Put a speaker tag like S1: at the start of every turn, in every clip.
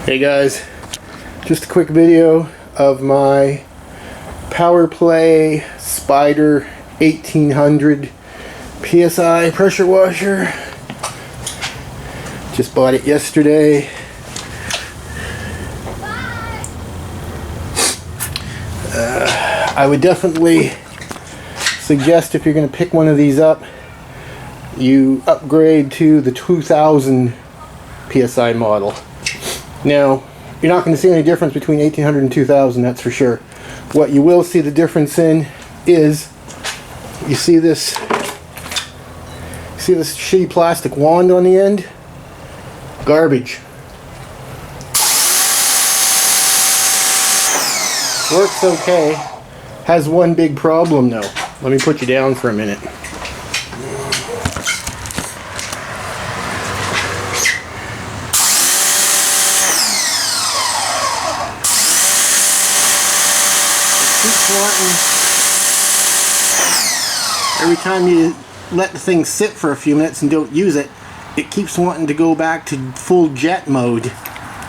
S1: Hey guys, just a quick video of my Power Play Spyder 1800 PSI pressure washer. Just bought it yesterday. I would definitely suggest, if you're going to pick one of these up, you upgrade to the 2000 PSI model. Now, you're not going to see any difference between 1800 and 2000, that's for sure. What you will see the difference in is, you see this shitty plastic wand on the end? Garbage. Works okay. Has one big problem though. Let me put you down for a minute. Every time you let the thing sit for a few minutes and don't use it, it keeps wanting to go back to full jet mode.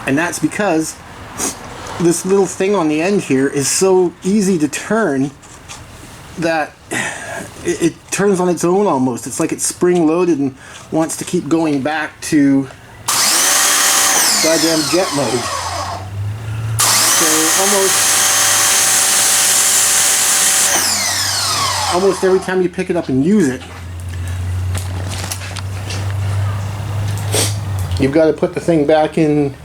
S1: And that's because this little thing on the end here is so easy to turn that it turns on its own almost. It's like it's spring-loaded and wants to keep going back to goddamn jet mode. So almost every time you pick it up and use it, you've got to put the thing back in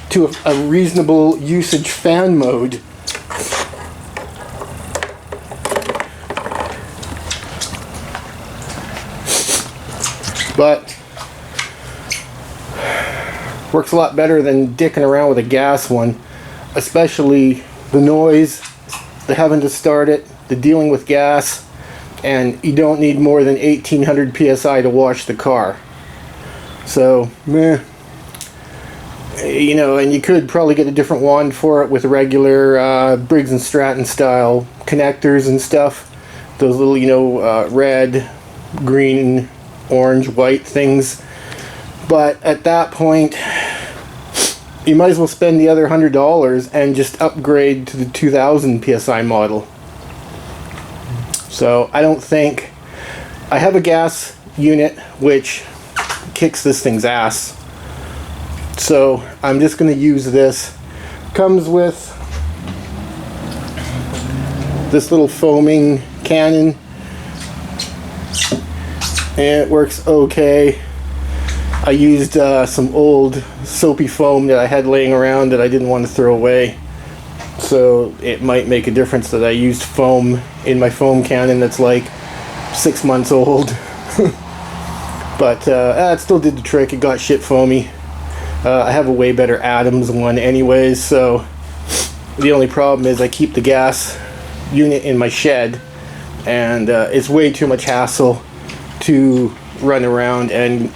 S1: to a reasonable usage fan mode. But works a lot better than dicking around with a gas one, especially the noise, the having to start it, the dealing with gas, and you don't need more than 1800 PSI to wash the car. So, meh. You know, and you could probably get a different wand for it with regular Briggs & Stratton style connectors and stuff. Those little, you know, red, green, orange, white things. But at that point, you might as well spend the other $100 and just upgrade to the 2000 PSI model. So I don't think, I have a gas unit which kicks this thing's ass. So I'm just going to use this. Comes with this little foaming cannon, and it works okay. I used some old soapy foam that I had laying around that I didn't want to throw away. So it might make a difference that I used foam in my foam cannon that's like 6 months old. But it still did the trick. It got shit foamy. I have a way better Adams one anyways, so the only problem is I keep the gas unit in my shed, and it's way too much hassle to run around and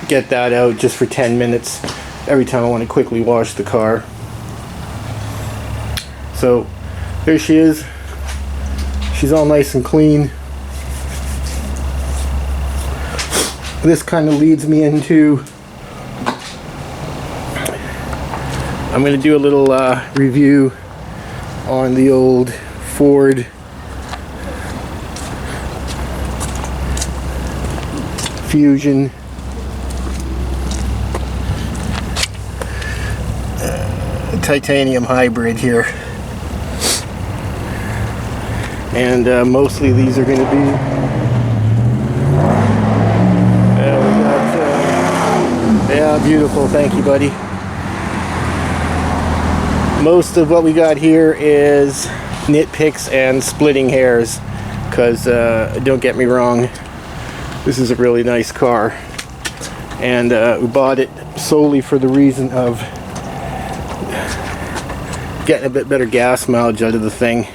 S1: get that out just for 10 minutes every time I want to quickly wash the car. So there she is. She's all nice and clean. This kind of leads me into, I'm going to do a little review on the old Ford Fusion titanium hybrid here. And mostly these are going to be yeah, beautiful, thank you buddy. Most of what we got here is nitpicks and splitting hairs, because don't get me wrong, this is a really nice car, and we bought it solely for the reason of getting a bit better gas mileage out of the thing,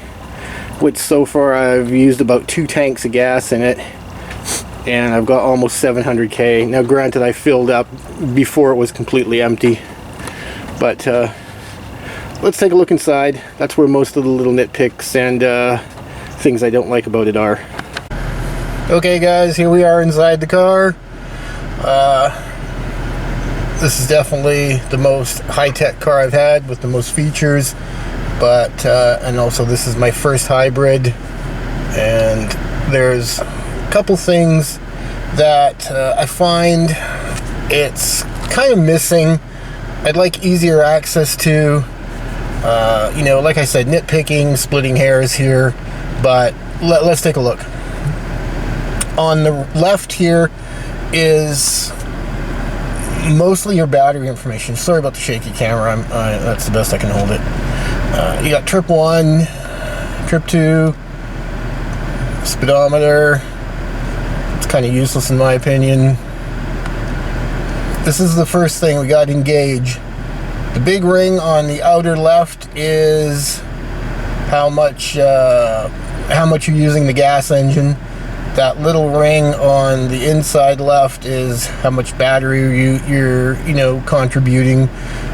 S1: which so far I've used about 2 tanks of gas in it, and I've got almost 700k. Now granted, I filled up before it was completely empty, but let's take a look inside. That's where most of the little nitpicks and things I don't like about it are. Okay guys, here we are inside the car. This is definitely the most high-tech car I've had with the most features, but and also this is my first hybrid, and there's a couple things that I find it's kind of missing. I'd like easier access to, you know, like I said, nitpicking, splitting hairs here, but let's take a look. On the left here is mostly your battery information. Sorry about the shaky camera. That's the best I can hold it. You got trip 1, trip 2, speedometer. It's kind of useless in my opinion. This is the first thing we got, engage. The big ring on the outer left is how much you're using the gas engine. That little ring on the inside left is how much battery you're contributing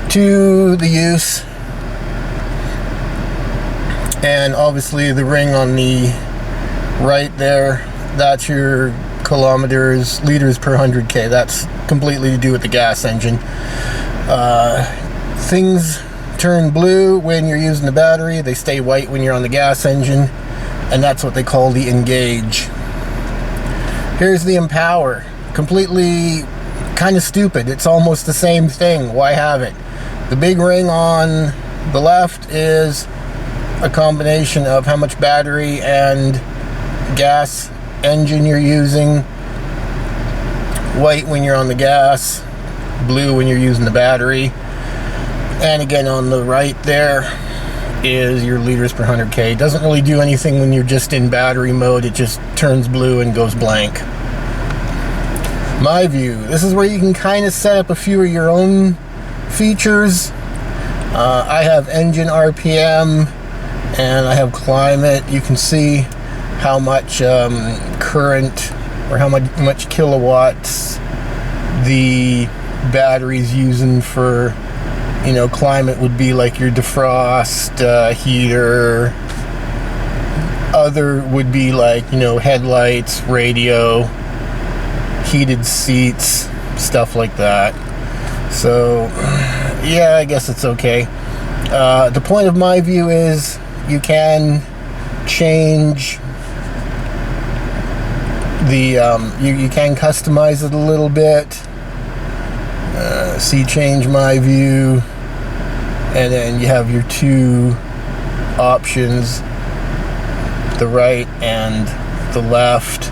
S1: to the use. And obviously the ring on the right there, that's your kilometers, liters per 100K. That's completely to do with the gas engine. Things turn blue when you're using the battery. They stay white when you're on the gas engine. And that's what they call the engage. Here's the empower. Completely kind of stupid. It's almost the same thing. Why have it? The big ring on the left is a combination of how much battery and gas engine you're using. White when you're on the gas, blue when you're using the battery. And again, on the right there is your liters per 100K. It doesn't really do anything when you're just in battery mode. It just turns blue and goes blank. My view. This is where you can kind of set up a few of your own features. I have engine RPM and I have climate. You can see how much current or how much kilowatts the battery's using for, you know, climate would be like your defrost, heater. Other would be like, you know, headlights, radio, heated seats, stuff like that. So yeah, I guess it's okay. The point of my view is you can change the you can customize it a little bit. See, change my view, and then you have your two options, the right and the left.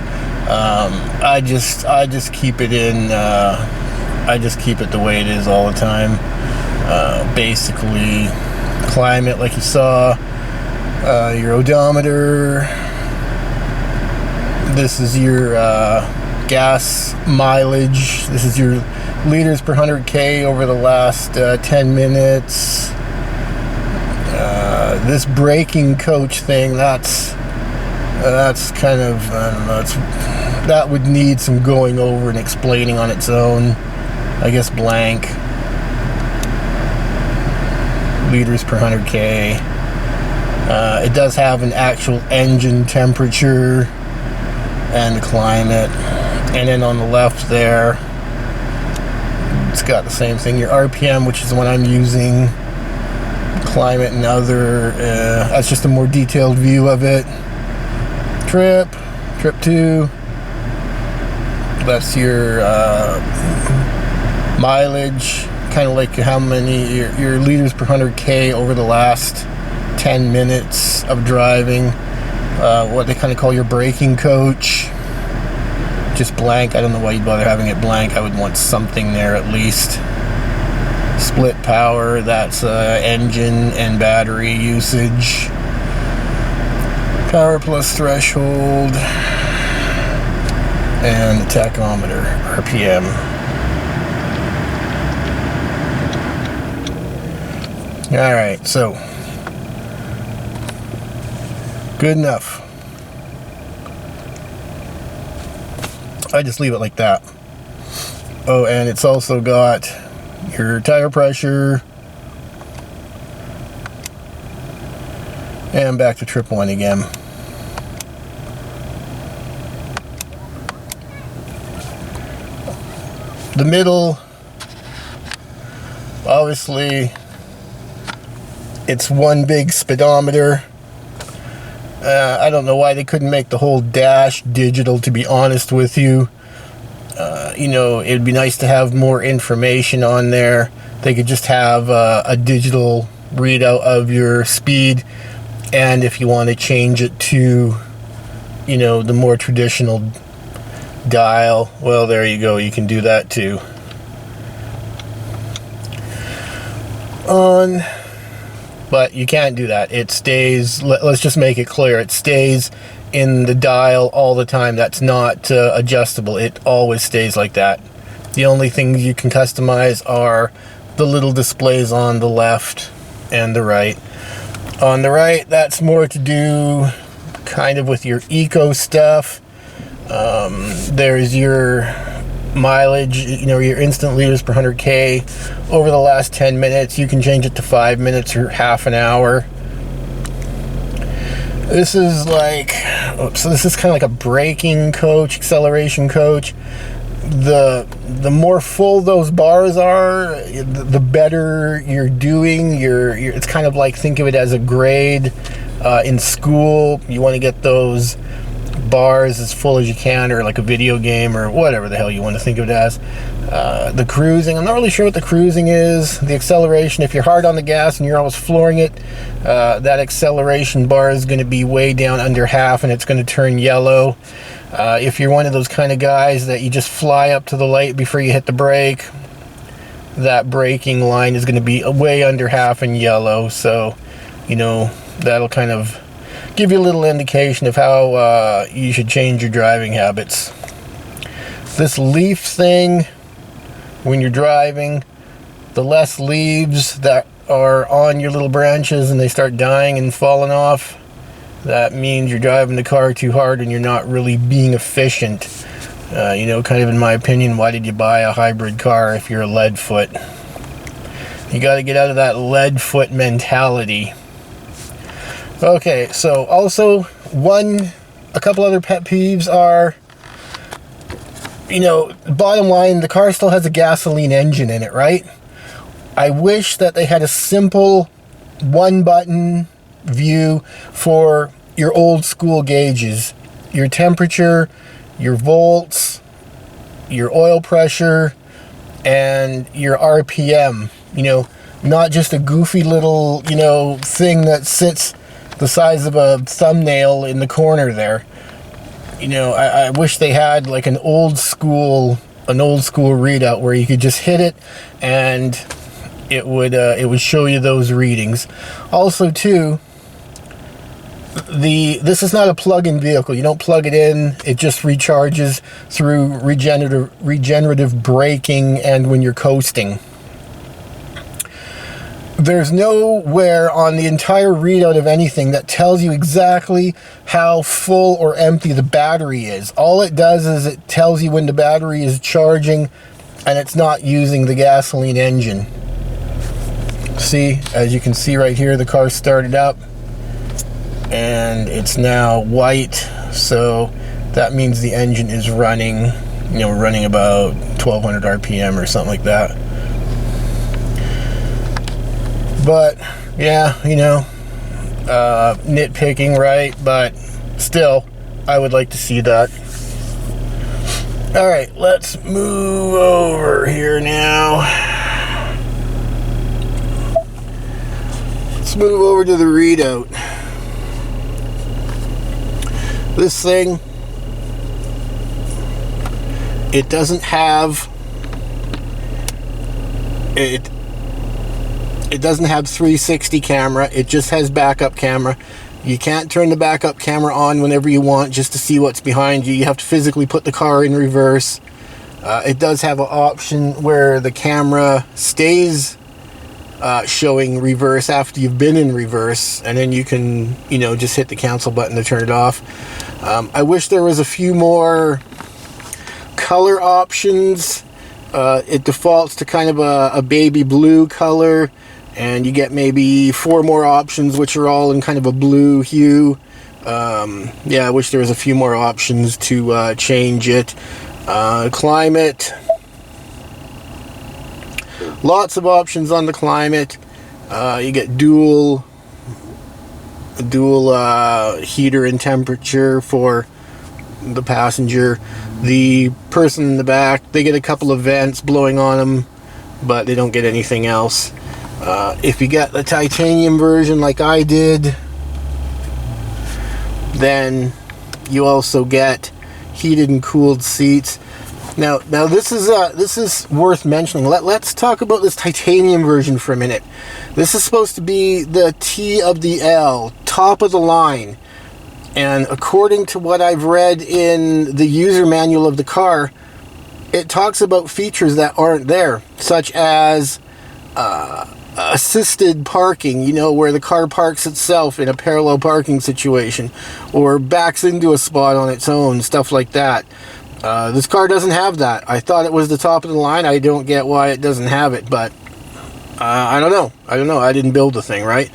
S1: I just keep it in. I just keep it the way it is all the time. Basically, climate, like you saw, your odometer. This is your gas mileage. This is your liters per 100K over the last 10 minutes. This braking coach thing, that's kind of, I don't know, that would need some going over and explaining on its own. I guess blank. Liters per 100K. It does have an actual engine temperature and the climate. And then on the left there, it's got the same thing, your RPM, which is the one I'm using, climate and other. That's just a more detailed view of it. Trip 2, that's your mileage, kind of like how many your liters per 100K over the last 10 minutes of driving. What they kind of call your braking coach. Just blank. I don't know why you'd bother having it blank. I would want something there at least. Split power, that's engine and battery usage. Power plus threshold. And the tachometer, RPM. Alright, so good enough. I just leave it like that. Oh, and it's also got your tire pressure. And back to trip 1 again. The middle Obviously, it's one big speedometer. I don't know why they couldn't make the whole dash digital, to be honest with you. You know, it'd be nice to have more information on there. They could just have a digital readout of your speed, and if you want to change it to, you know, the more traditional dial, well, there you go, you can do that too. But you can't do that. It stays, let's just make it clear, it stays in the dial all the time. That's not adjustable. It always stays like that. The only things you can customize are the little displays on the left and the right. On the right, that's more to do kind of with your eco stuff. There's your mileage, you know, your instant liters per 100k over the last 10 minutes. You can change it to 5 minutes or half an hour. This is like, so this is kind of like a braking coach, acceleration coach. The more full those bars are, the better you're doing. It's kind of like, think of it as a grade in school. You want to get those bars as full as you can, or like a video game, or whatever the hell you want to think of it as. The cruising, I'm not really sure what the cruising is. The acceleration, if you're hard on the gas and you're almost flooring it, that acceleration bar is going to be way down under half, and it's going to turn yellow. If you're one of those kind of guys that you just fly up to the light before you hit the brake, that braking line is going to be way under half and yellow. So, you know, that'll kind of give you a little indication of how you should change your driving habits. This leaf thing, when you're driving, the less leaves that are on your little branches and they start dying and falling off, that means you're driving the car too hard and you're not really being efficient. You know, kind of in my opinion, why did you buy a hybrid car if you're a lead foot? You got to get out of that lead foot mentality. Okay, so also a couple other pet peeves are, you know, bottom line, the car still has a gasoline engine in it, right? I wish that they had a simple one button view for your old school gauges, your temperature, your volts, your oil pressure, and your RPM. You know, not just a goofy little, you know, thing that sits the size of a thumbnail in the corner there. You know, I wish they had like an old school readout where you could just hit it and it would show you those readings. Also too, this is not a plug-in vehicle. You don't plug it in. It just recharges through regenerative braking and when you're coasting. There's nowhere on the entire readout of anything that tells you exactly how full or empty the battery is. All it does is it tells you when the battery is charging and it's not using the gasoline engine. See, as you can see right here, the car started up and it's now white, so that means the engine is running, you know, running about 1200 RPM or something like that. But yeah, you know, nitpicking, right? But still, I would like to see that. All right, let's move over here now. Let's move over to the readout. This thing, it doesn't have it doesn't have 360 camera. It just has backup camera. You can't turn the backup camera on whenever you want just to see what's behind you. You have to physically put the car in reverse. It does have an option where the camera stays showing reverse after you've been in reverse, and then you can, you know, just hit the cancel button to turn it off. I wish there was a few more color options. It defaults to kind of a baby blue color, and you get maybe 4 more options which are all in kind of a blue hue. Yeah, I wish there was a few more options to change it. Climate Lots of options on the Climate. You get dual heater and temperature for the passenger. The person in the back, they get a couple of vents blowing on them, but they don't get anything else. If you get the titanium version like I did, then you also get heated and cooled seats. Now this is worth mentioning. Let's talk about this titanium version for a minute. This is supposed to be the T of the L, top of the line. And according to what I've read in the user manual of the car, it talks about features that aren't there, such as assisted parking, you know, where the car parks itself in a parallel parking situation, or backs into a spot on its own, stuff like that. This car doesn't have that. I thought it was the top of the line. I don't get why it doesn't have it, but I don't know. I didn't build the thing, right?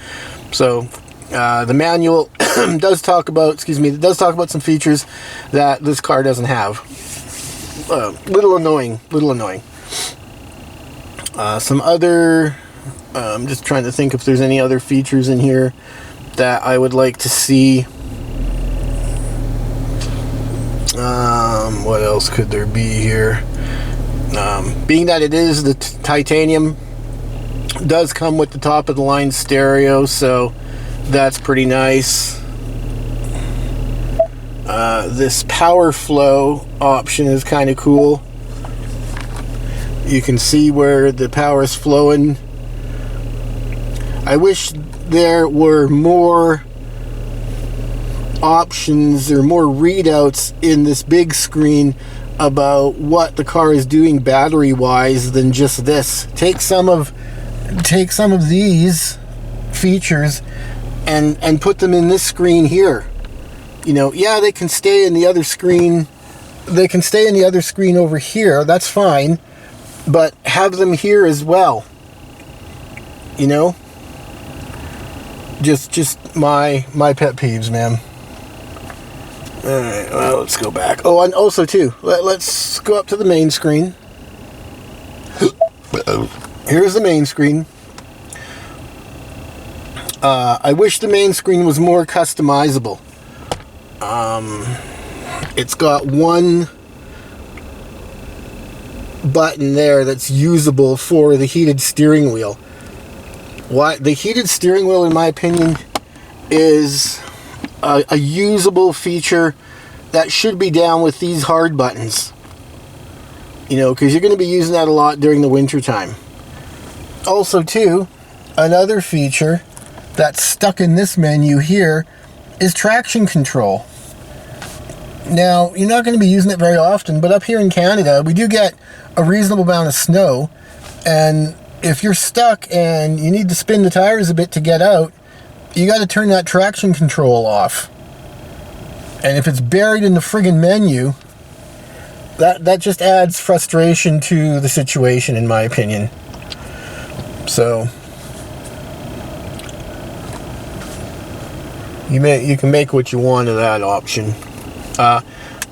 S1: So the manual does talk about, some features that this car doesn't have. Little annoying. Some other, I'm just trying to think if there's any other features in here that I would like to see. What else could there be here? Being that it is the titanium, does come with the top of the line stereo, so that's pretty nice. This power flow option is kind of cool. You can see where the power is flowing. I wish there were more options or more readouts in this big screen about what the car is doing battery wise than just this. Take some of these features and put them in this screen here. You know, yeah, they can stay in the other screen. They can stay in the other screen over here. That's fine, but have them here as well. You know, just my pet peeves, man. Alright, well, let's go back. Oh, and also, too, let's go up to the main screen. Here's the main screen. I wish the main screen was more customizable. It's got one button there that's usable for the heated steering wheel. The heated steering wheel, in my opinion, is a usable feature that should be down with these hard buttons. You know, because you're going to be using that a lot during the winter time. Also, too, another feature that's stuck in this menu here is traction control. Now, you're not going to be using it very often, but up here in Canada, we do get a reasonable amount of snow, and if you're stuck and you need to spin the tires a bit to get out, you got to turn that traction control off. And if it's buried in the friggin' menu, that just adds frustration to the situation, in my opinion. So you can make what you want of that option.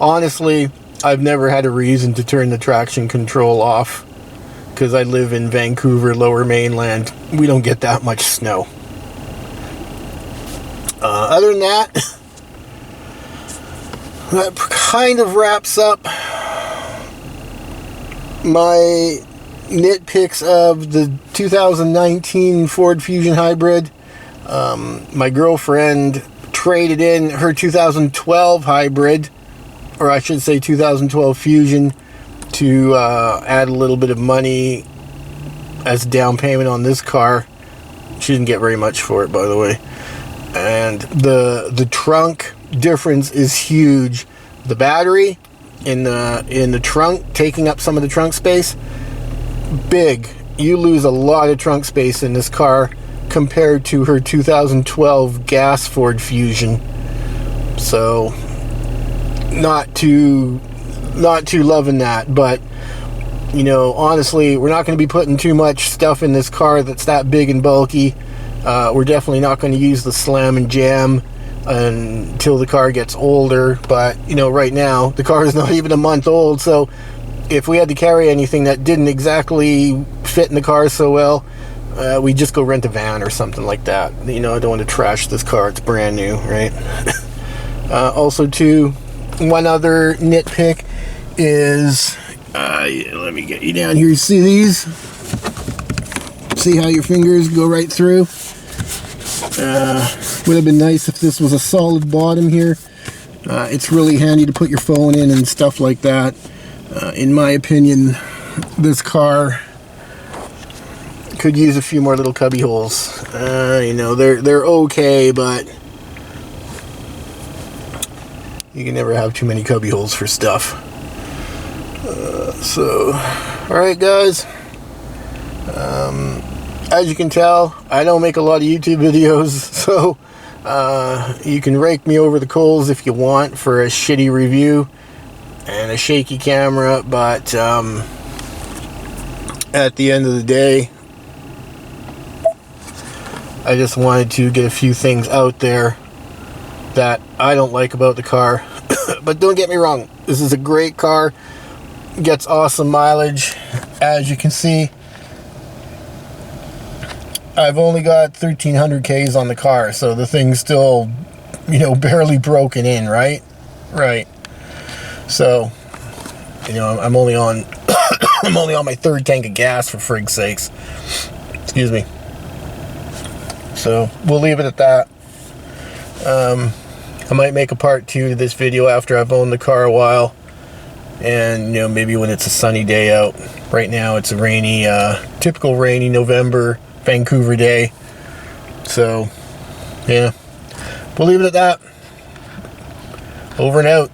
S1: Honestly, I've never had a reason to turn the traction control off, because I live in Vancouver, Lower Mainland. We don't get that much snow. Other than that, that kind of wraps up my nitpicks of the 2019 Ford Fusion Hybrid. My girlfriend traded in her 2012 Hybrid, or I should say 2012 Fusion, to add a little bit of money as down payment on this car. She didn't get very much for it, by the way. And the trunk difference is huge. The battery in the trunk, taking up some of the trunk space, big. You lose a lot of trunk space in this car compared to her 2012 gas Ford Fusion. So not too loving that, but you know, honestly, we're not going to be putting too much stuff in this car that's that big and bulky. We're definitely not going to use the slam and jam until the car gets older, but you know, right now the car is not even a month old, so if we had to carry anything that didn't exactly fit in the car so well, we just go rent a van or something like that. You know, I don't want to trash this car. It's brand new, right? Also, too, one other nitpick is, let me get you down here. You see these? See how your fingers go right through? Would have been nice if this was a solid bottom here. It's really handy to put your phone in and stuff like that. In my opinion, this car could use a few more little cubby holes. You know, they're okay, but you can never have too many cubby holes for stuff. So, alright guys. As you can tell, I don't make a lot of YouTube videos, so you can rake me over the coals if you want for a shitty review and a shaky camera, but at the end of the day, I just wanted to get a few things out there that I don't like about the car. But don't get me wrong, this is a great car, gets awesome mileage. As you can see, I've only got 1,300 Ks on the car, so the thing's still, you know, barely broken in, right? Right. So, you know, I'm only on I'm only on my third tank of gas, for frig's sakes. Excuse me. So we'll leave it at that. I might make a part 2 to this video after I've owned the car a while, and you know, maybe when it's a sunny day out. Right now it's a rainy, typical rainy November Vancouver day. So yeah, we'll leave it at that. Over and out.